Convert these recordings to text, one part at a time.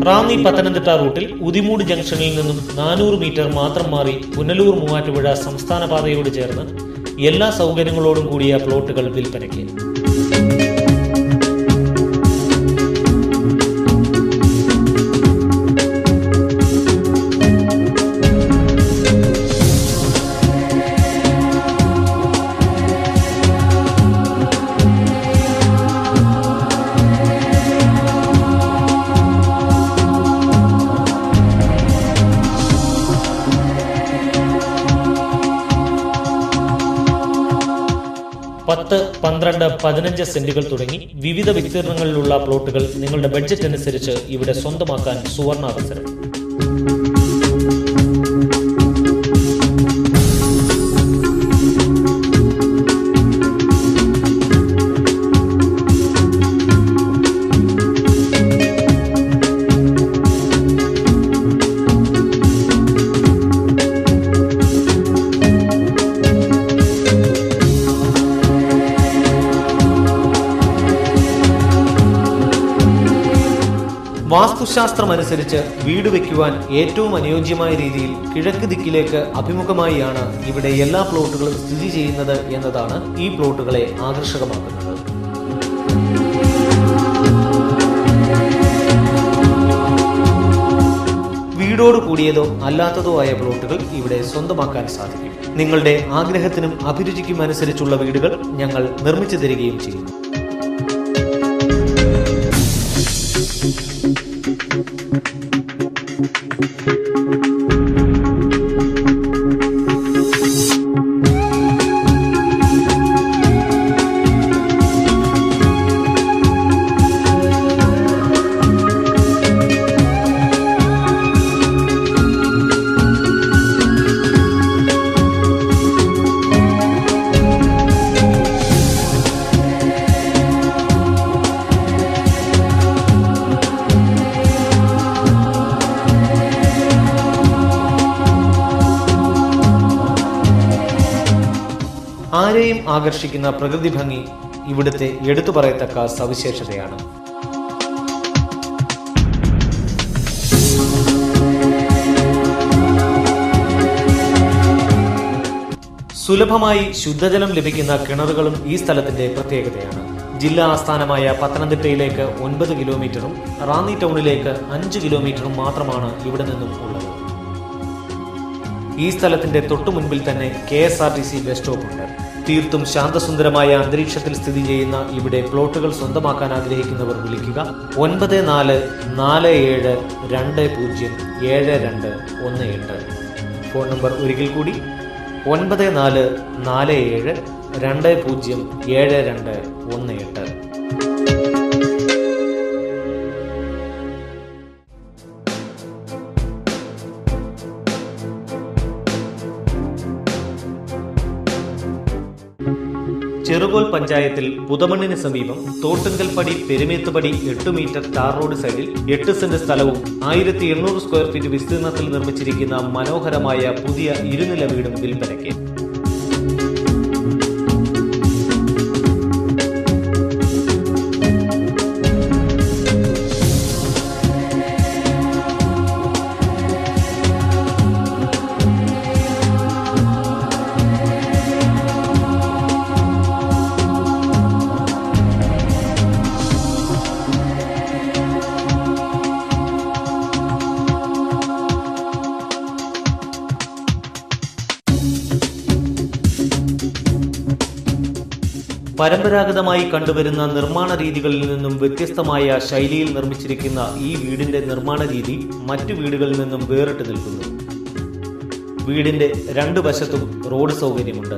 റാന്നി പത്തനംതിട്ട റൂട്ടിൽ ഉദിമൂട് ജംഗ്ഷനിൽ നിന്നും 400 മീറ്റർ മാത്രം മാറി പുനലൂർ മൂവാറ്റുപുഴ സംസ്ഥാന പാതയോട് ചേർന്ന് എല്ലാ സൗകര്യങ്ങളോടും കൂടിയ പ്ലോട്ടുകൾ വിൽപ്പനയ്ക്ക്. പത്ത്, 12, 15 സെന്റുകൾ തുടങ്ങി വിവിധ വിസ്തീർണങ്ങളിലുള്ള പ്ലോട്ടുകൾ നിങ്ങളുടെ ബഡ്ജറ്റ് അനുസരിച്ച് ഇവിടെ സ്വന്തമാക്കാൻ സുവർണാവസരം. വാസ്തുശാസ്ത്രമനുസരിച്ച് വീട് വയ്ക്കുവാൻ ഏറ്റവും അനുയോജ്യമായ രീതിയിൽ കിഴക്ക് ദിക്കിലേക്ക് അഭിമുഖമായാണ് ഇവിടെ എല്ലാ പ്ലോട്ടുകളും സ്ഥിതി ചെയ്യുന്നത് എന്നതാണ് ഈ പ്ലോട്ടുകളെ ആകർഷകമാക്കുന്നത്. വീടോട് കൂടിയതോ അല്ലാത്തതോ ആയ പ്ലോട്ടുകൾ ഇവിടെ സ്വന്തമാക്കാൻ സാധിക്കും. നിങ്ങളുടെ ആഗ്രഹത്തിനും അഭിരുചിക്കും അനുസരിച്ചുള്ള വീടുകൾ ഞങ്ങൾ നിർമ്മിച്ചു തരികയും ചെയ്യുന്നു. ആരെയും ആകർഷിക്കുന്ന പ്രകൃതി ഭംഗി ഇവിടുത്തെ എടുത്തു പറയത്തക്ക സവിശേഷതയാണ്. സുലഭമായി ശുദ്ധജലം ലഭിക്കുന്ന കിണറുകളും ഈ സ്ഥലത്തിന്റെ പ്രത്യേകതയാണ്. ജില്ലാ ആസ്ഥാനമായ പത്തനംതിട്ടയിലേക്ക് 9 കിലോമീറ്ററും റാന്നി ടൗണിലേക്ക് 5 കിലോമീറ്ററും മാത്രമാണ് ഇവിടെ നിന്നും ഉള്ളത്. ഈ സ്ഥലത്തിന്റെ തൊട്ടു മുൻപിൽ തന്നെ KSRTC ബസ് സ്റ്റോപ്പ് ഉണ്ട്. തീർത്തും ശാന്തസുന്ദരമായ അന്തരീക്ഷത്തിൽ സ്ഥിതി ചെയ്യുന്ന ഇവിടെ പ്ലോട്ടുകൾ സ്വന്തമാക്കാൻ ആഗ്രഹിക്കുന്നവർ വിളിക്കുക 9447207218. ഫോൺ നമ്പർ ഒരിക്കൽ കൂടി 9447207218. ചെറുകോൽ പഞ്ചായത്തിൽ പുതമണ്ണിന് സമീപം തോട്ടുങ്കൽപ്പടി പെരുമേത്തുപടി 8 മീറ്റർ ടാർ റോഡ് സൈഡിൽ 8 സെന്റ് സ്ഥലവും 1800 സ്ക്വയർ ഫീറ്റ് വിസ്തീർണത്തിൽ നിർമ്മിച്ചിരിക്കുന്ന മനോഹരമായ പുതിയ ഇരുനില വീടും വിൽപ്പനയ്ക്ക്. പരമ്പരാഗതമായി കണ്ടുവരുന്ന നിർമ്മാണ രീതികളിൽ നിന്നും വ്യത്യസ്തമായ ശൈലിയിൽ നിർമ്മിച്ചിരിക്കുന്ന ഈ വീടിന്റെ നിർമ്മാണ രീതി മറ്റു വീടുകളിൽ നിന്നും വേറിട്ട് നിൽക്കുന്നു. വീടിന്റെ 2 വശത്തും റോഡ് സൗകര്യമുണ്ട്.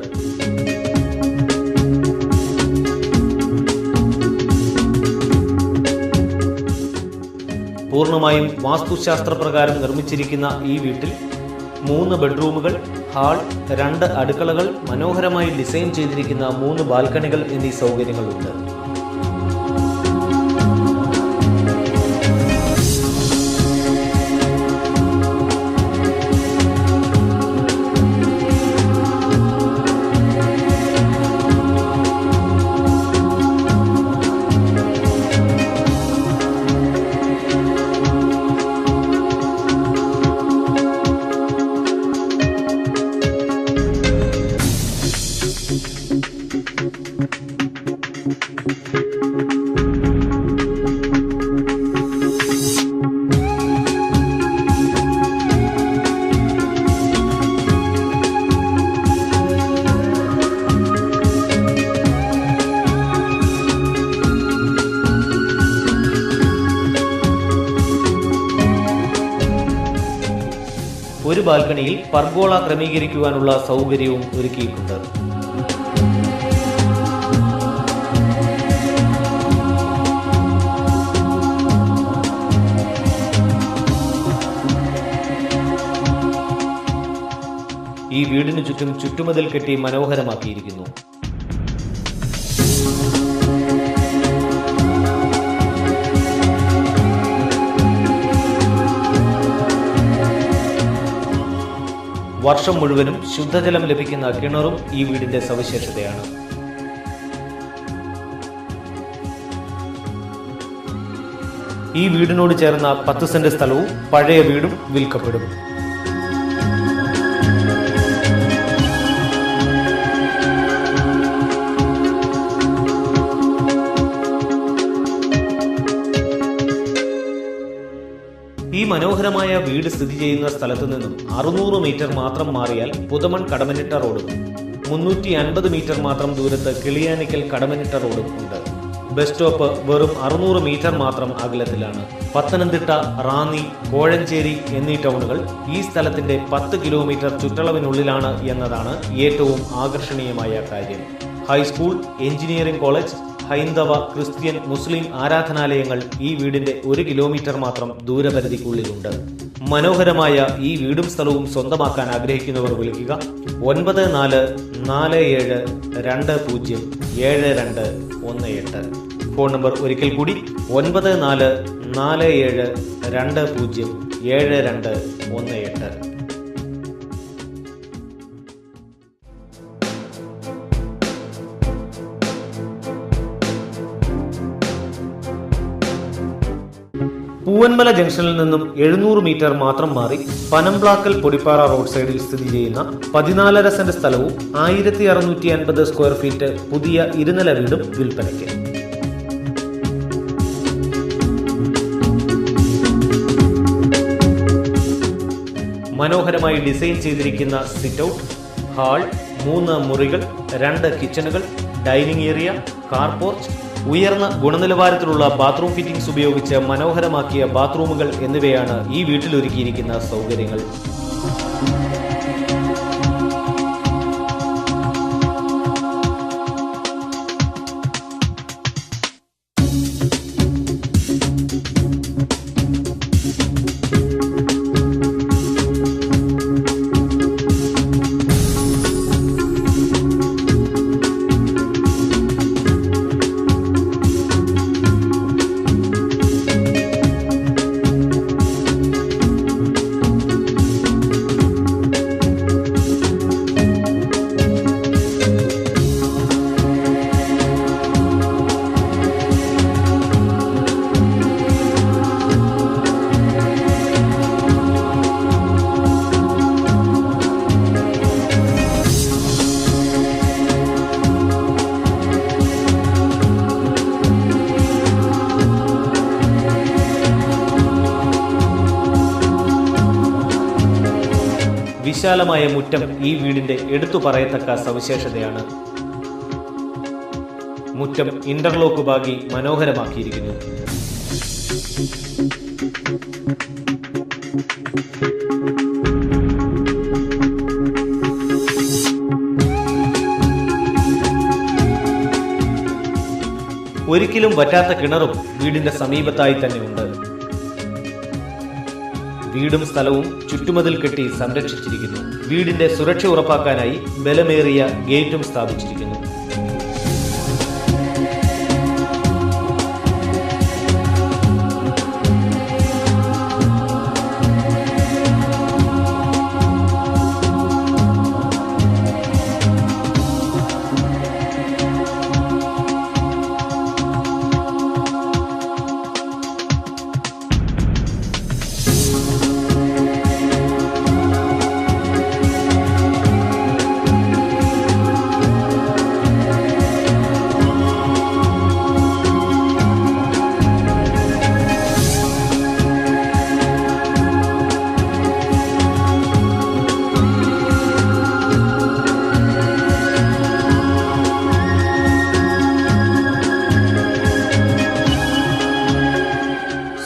പൂർണ്ണമായും വാസ്തുശാസ്ത്രപ്രകാരം നിർമ്മിച്ചിരിക്കുന്ന ഈ വീട്ടിൽ 3 ബെഡ്റൂമുകൾ, ഹാൾ, 2 അടുക്കളകൾ, മനോഹരമായി ഡിസൈൻ ചെയ്തിരിക്കുന്ന 3 ബാൽക്കണികൾ എന്നീ സൗകര്യങ്ങളുണ്ട്. ഒരു ബാൽക്കണിയിൽ പർഗോള ക്രമീകരിക്കുവാനുള്ള സൗകര്യവും ഒരുക്കിയിട്ടുണ്ട്. ഈ വീടിനു ചുറ്റും ചുറ്റുമതിൽ കെട്ടി മനോഹരമാക്കിയിരിക്കുന്നു. വർഷം മുഴുവനും ശുദ്ധജലം ലഭിക്കുന്ന കിണറും ഈ വീടിന്റെ സവിശേഷതയാണ്. ഈ വീടിനോട് ചേർന്ന 10 സെന്റ് സ്ഥലവും പഴയ വീടും വിൽക്കപ്പെടും. ഈ മനോഹരമായ വീട് സ്ഥിതി ചെയ്യുന്ന സ്ഥലത്തു നിന്നും 600 മീറ്റർ മാത്രം മാറിയാൽ പുതമൺ കടമനിട്ട റോഡും 350 മീറ്റർ മാത്രം ദൂരത്ത് കിളിയാനിക്കൽ കടമനിട്ട റോഡും ഉണ്ട്. ബസ് സ്റ്റോപ്പ് വെറും 600 മീറ്റർ മാത്രം അകലത്തിലാണ്. പത്തനംതിട്ട, റാന്നി, കോഴഞ്ചേരി എന്നീ ടൗണുകൾ ഈ സ്ഥലത്തിന്റെ 10 കിലോമീറ്റർ ചുറ്റളവിനുള്ളിലാണ് എന്നതാണ് ഏറ്റവും ആകർഷണീയമായ കാര്യം. ഹൈസ്കൂൾ, എഞ്ചിനീയറിംഗ് കോളേജ്, ഹൈന്ദവ, ക്രിസ്ത്യൻ, മുസ്ലിം ആരാധനാലയങ്ങൾ ഈ വീടിന്റെ 1 കിലോമീറ്റർ മാത്രം ദൂരപരിധിക്കുള്ളിലുണ്ട്. മനോഹരമായ ഈ വീടും സ്ഥലവും സ്വന്തമാക്കാൻ ആഗ്രഹിക്കുന്നവർ വിളിക്കുക 9440207218. ഫോൺ നമ്പർ ഒരിക്കൽ കൂടി 9440207218. പൂവന്മല ജംഗ്ഷനിൽ നിന്നും 700 മീറ്റർ മാത്രം മാറി പനംപ്ലാക്കൽ പൊടിപ്പാറ റോഡ് സൈഡിൽ സ്ഥിതി ചെയ്യുന്ന 14.5 സെന്റ് സ്ഥലവും 1650 സ്ക്വയർ ഫീറ്റ് പുതിയ ഇരുനില വീടും വിൽപ്പനയ്ക്ക്. മനോഹരമായി ഡിസൈൻ ചെയ്തിരിക്കുന്ന സിറ്റ് ഔട്ട്, ഹാൾ, 3 മുറികൾ, 2 കിച്ചണുകൾ, ഡൈനിങ് ഏരിയ, കാർ പോർച്ച്, ഉയർന്ന ഗുണനിലവാരത്തിലുള്ള ബാത്റൂം ഫിറ്റിംഗ്സ് ഉപയോഗിച്ച് മനോഹരമാക്കിയ ബാത്റൂമുകൾ എന്നിവയാണ് ഈ വീട്ടിലൊരുക്കിയിരിക്കുന്ന സൗകര്യങ്ങൾ. വിശാലമായ മുറ്റം ഈ വീടിന്റെ എടുത്തു പറയത്തക്ക സവിശേഷതയാണ്. മുറ്റം ഇന്റർലോക്ക് പാകി മനോഹരമാക്കിയിരിക്കുന്നു. ഒരിക്കലും വറ്റാത്ത കിണറും വീടിന്റെ സമീപത്തായി തന്നെ ഉണ്ട്. വീടും സ്ഥലവും ചുറ്റുമതിൽ കെട്ടി സംരക്ഷിച്ചിരിക്കുന്നു. വീടിന്റെ സുരക്ഷ ഉറപ്പാക്കാനായി ബലമേറിയ ഗേറ്റും സ്ഥാപിച്ചിരിക്കുന്നു.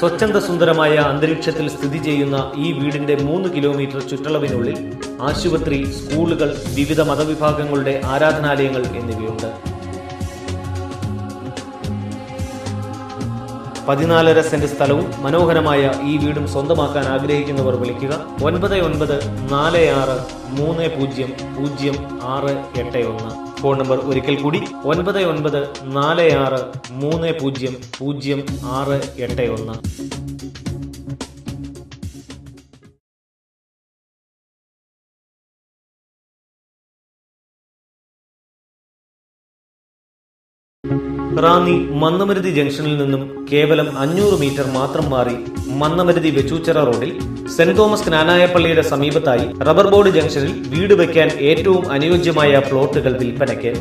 സ്വച്ഛന്ദ സുന്ദരമായ അന്തരീക്ഷത്തിൽ സ്ഥിതി ചെയ്യുന്ന ഈ വീടിന്റെ 3 കിലോമീറ്റർ ചുറ്റളവിനുള്ളിൽ ആശുപത്രി, സ്കൂളുകൾ, വിവിധ മതവിഭാഗങ്ങളുടെ ആരാധനാലയങ്ങൾ എന്നിവയുണ്ട്. 14.5 സെന്റ് സ്ഥലവും മനോഹരമായ ഈ വീടും സ്വന്തമാക്കാൻ ആഗ്രഹിക്കുന്നവർ വിളിക്കുക 9940300681. ഫോൺ നമ്പർ ഒരിക്കൽ കൂടി 9940300681. റാന്നി മന്നമരുതി ജംഗ്ഷനിൽ നിന്നും കേവലം 500 മീറ്റർ മാത്രം മാറി മന്നമരുതി വെച്ചൂച്ചിറ റോഡിൽ സെന്റ് തോമസ് ജ്ഞാനായപ്പള്ളിയുടെ സമീപത്തായി റബ്ബർ ബോർഡ് ജംഗ്ഷനിൽ വീട് വയ്ക്കാൻ ഏറ്റവും അനുയോജ്യമായ പ്ലോട്ടുകൾ വിൽപ്പനയ്ക്ക്.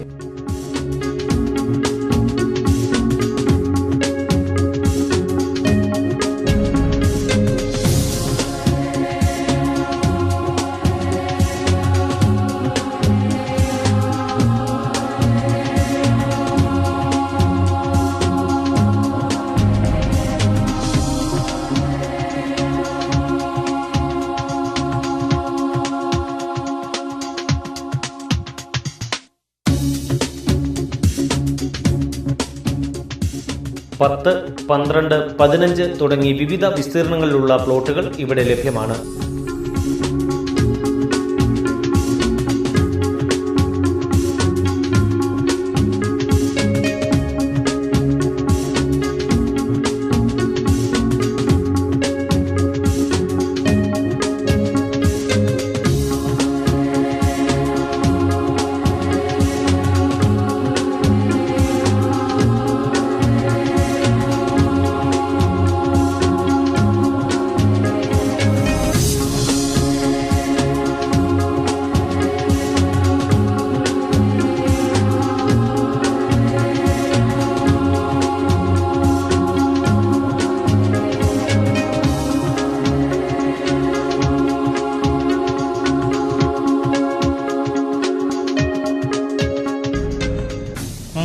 പത്ത്, 12, 15 തുടങ്ങി വിവിധ വിസ്തീർണങ്ങളിലുള്ള പ്ലോട്ടുകൾ ഇവിടെ ലഭ്യമാണ്.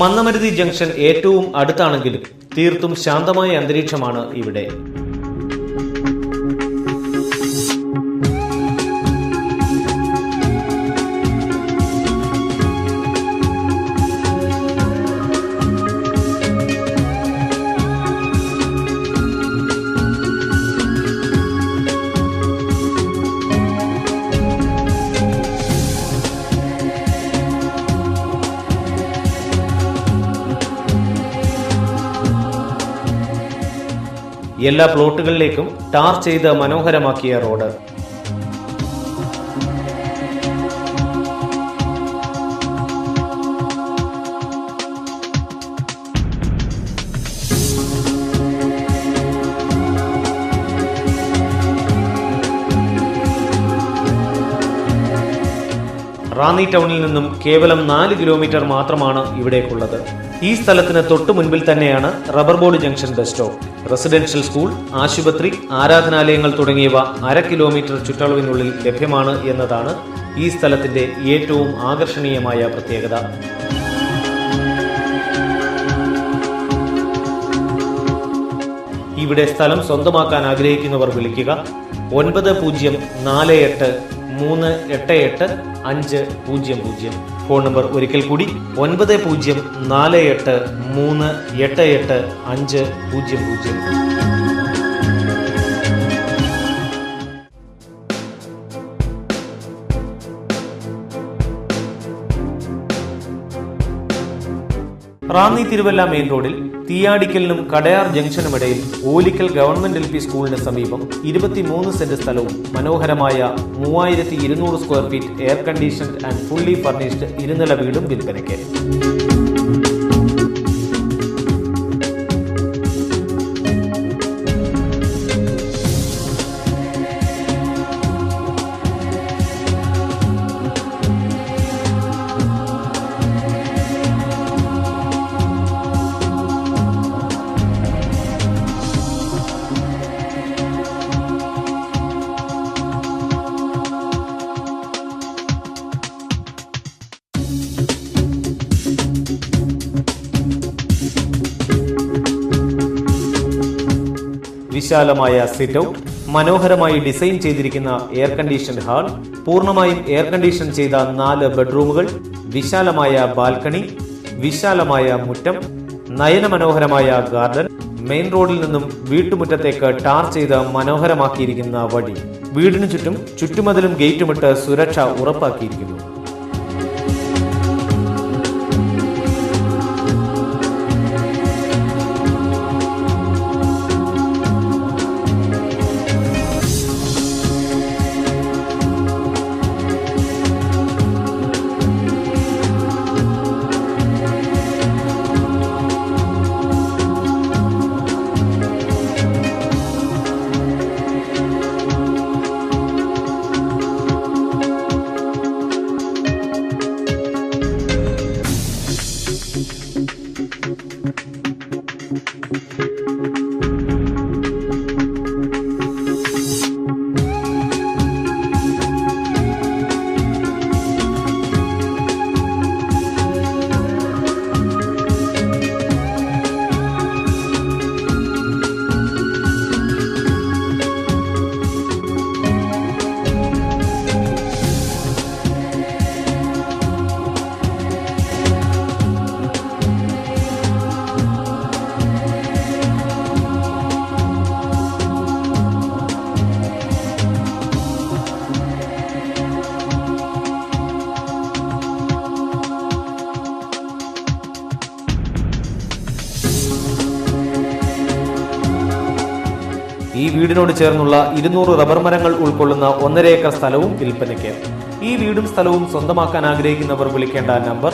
മന്നമരുതി ജംഗ്ഷൻ ഏറ്റവും അടുത്താണെങ്കിലും തീർത്തും ശാന്തമായ അന്തരീക്ഷമാണ് ഇവിടെ. എല്ലാ പ്ലോട്ടുകളിലേക്കും ടാർ ചെയ്ത് മനോഹരമാക്കിയ റോഡ്. റാന്നി ടൗണിൽ നിന്നും കേവലം 4 കിലോമീറ്റർ മാത്രമാണ് ഇവിടേക്കുള്ളത്. ഈ സ്ഥലത്തിന് തൊട്ടു മുൻപിൽ തന്നെയാണ് rubber board junction bus stop. Residential school, ആശുപത്രി, ആരാധനാലയങ്ങൾ തുടങ്ങിയവ 1/2 കിലോമീറ്റർ ചുറ്റളവിനുള്ളിൽ ലഭ്യമാണ് എന്നതാണ് ഈ സ്ഥലത്തിന്റെ ഏറ്റവും ആകർഷണീയമായ പ്രത്യേകത. ഇവിടെ സ്ഥലം സ്വന്തമാക്കാൻ ആഗ്രഹിക്കുന്നവർ വിളിക്കുക 9048388500. ഫോൺ നമ്പർ ഒരിക്കൽ കൂടി 9048388500. റാന്നി തിരുവല്ല മെയിൻ റോഡിൽ തീയാടിക്കലിനും കടയാർ ജംഗ്ഷനുമിടയിൽ ഓലിക്കൽ ഗവൺമെന്റ് LP സ്കൂളിന് സമീപം 23 സെന്റ് സ്ഥലവും മനോഹരമായ 3200 square feet air conditioned and fully furnished ഇരുനില വീടും വിൽപ്പനയ്ക്ക്. വിശാലമായ സിറ്റ് ഔട്ട്, മനോഹരമായി ഡിസൈൻ ചെയ്തിരിക്കുന്ന എയർ കണ്ടീഷൻ ഹാൾ, പൂർണ്ണമായും എയർ കണ്ടീഷൻ ചെയ്ത 4 ബെഡ്റൂമുകൾ, വിശാലമായ ബാൽക്കണി, വിശാലമായ മുറ്റം, നയനമനോഹരമായ ഗാർഡൻ, മെയിൻ റോഡിൽ നിന്നും വീട്ടുമുറ്റത്തേക്ക് ടാർ ചെയ്ത് മനോഹരമാക്കിയിരിക്കുന്ന വഴി, വീടിനു ചുറ്റും ചുറ്റുമതിലും ഗേറ്റുമിട്ട് സുരക്ഷ ഉറപ്പാക്കിയിരിക്കുന്നു. ഈ വീടിനോട് ചേർന്നുള്ള 200 റബ്ബർ മരങ്ങൾ ഉൾക്കൊള്ളുന്ന 1.5 ഏക്കർ സ്ഥലവും വിൽപ്പനയ്ക്ക്. ഈ വീടും സ്ഥലവും സ്വന്തമാക്കാൻ ആഗ്രഹിക്കുന്നവർ വിളിക്കേണ്ട നമ്പർ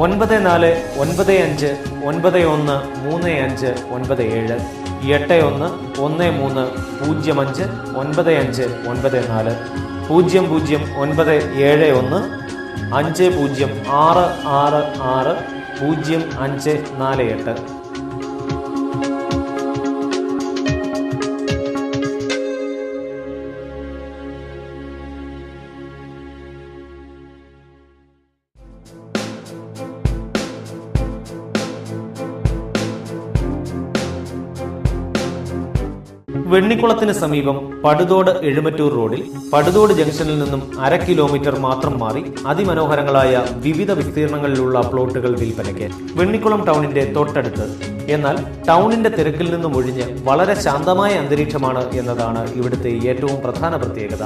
9495913597 8113059594 00966660548. വെണ്ണിക്കുളത്തിന് സമീപം പടുതോട് എഴുമറ്റൂർ റോഡിൽ പടുതോട് ജംഗ്ഷനിൽ നിന്നും 1/2 കിലോമീറ്റർ മാത്രം മാറി അതിമനോഹരങ്ങളായ വിവിധ വിസ്തീർണങ്ങളിലുള്ള പ്ലോട്ടുകൾ വിൽപ്പനയ്ക്ക്. വെണ്ണിക്കുളം ടൗണിന്റെ തൊട്ടടുത്ത്, എന്നാൽ ടൗണിന്റെ തിരക്കിൽ നിന്നും ഒഴിഞ്ഞ് വളരെ ശാന്തമായ അന്തരീക്ഷമാണ് എന്നതാണ് ഇവിടുത്തെ ഏറ്റവും പ്രധാന പ്രത്യേകത.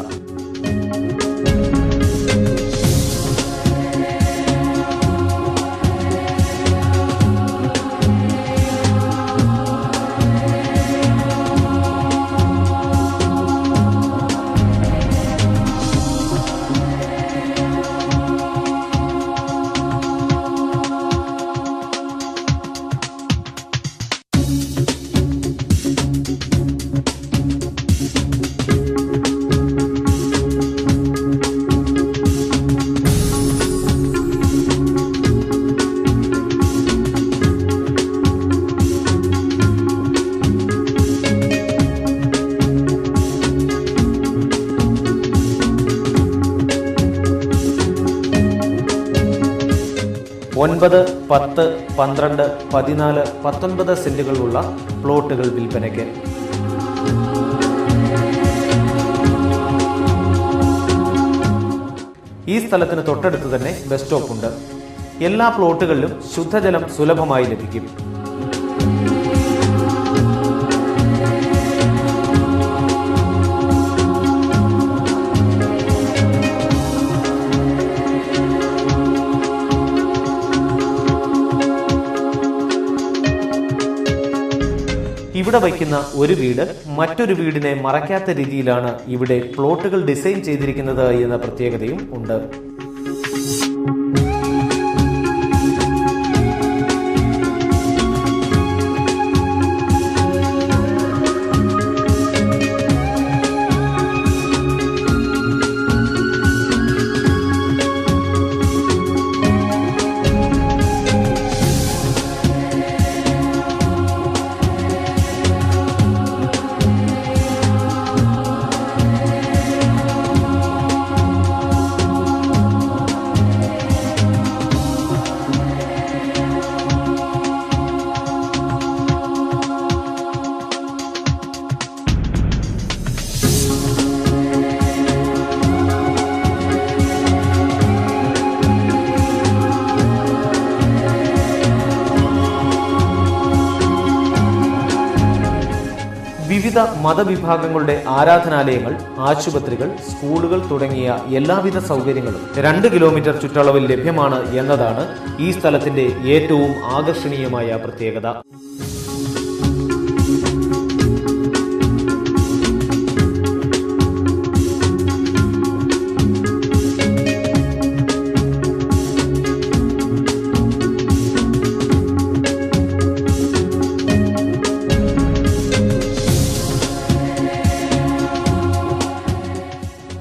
ഒൻപത്, 10, 12, 14, 19 സെന്റുകളുള്ള പ്ലോട്ടുകൾ വിൽപ്പനയ്ക്ക്. ഈ സ്ഥലത്തിന് തൊട്ടടുത്ത് തന്നെ ബസ് സ്റ്റോപ്പ് ഉണ്ട്. എല്ലാ പ്ലോട്ടുകളിലും ശുദ്ധജലം സുലഭമായി ലഭിക്കും. ഇവിടെ വയ്ക്കുന്ന ഒരു വീട് മറ്റൊരു വീടിനെ മറയ്ക്കാത്ത രീതിയിലാണ് ഇവിടെ പ്ലോട്ടുകൾ ഡിസൈൻ ചെയ്തിരിക്കുന്നത് എന്ന പ്രത്യേകതയും ഉണ്ട്. വിവിധ മതവിഭാഗങ്ങളുടെ ആരാധനാലയങ്ങൾ, ആശുപത്രികൾ, സ്കൂളുകൾ തുടങ്ങിയ എല്ലാവിധ സൗകര്യങ്ങളും 2 കിലോമീറ്റർ ചുറ്റളവിൽ ലഭ്യമാണ് എന്നതാണ് ഈ സ്ഥലത്തിന്റെ ഏറ്റവും ആകർഷണീയമായ പ്രത്യേകത.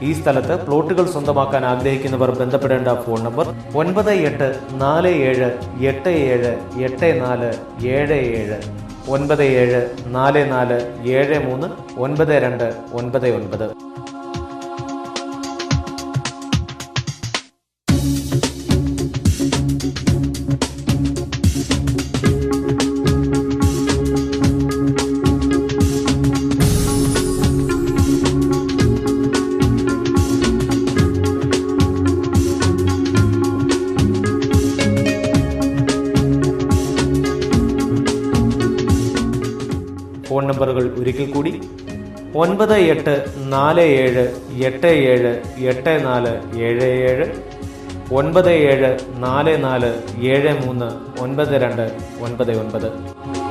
ഈ സ്ഥലത്ത് പ്ലോട്ടുകൾ സ്വന്തമാക്കാൻ ആഗ്രഹിക്കുന്നവർ ബന്ധപ്പെടേണ്ട ഫോൺ നമ്പർ 9847778477 9744739299. ഫോൺ നമ്പറുകൾ ഒരിക്കൽ കൂടി 9847878477 9744739299.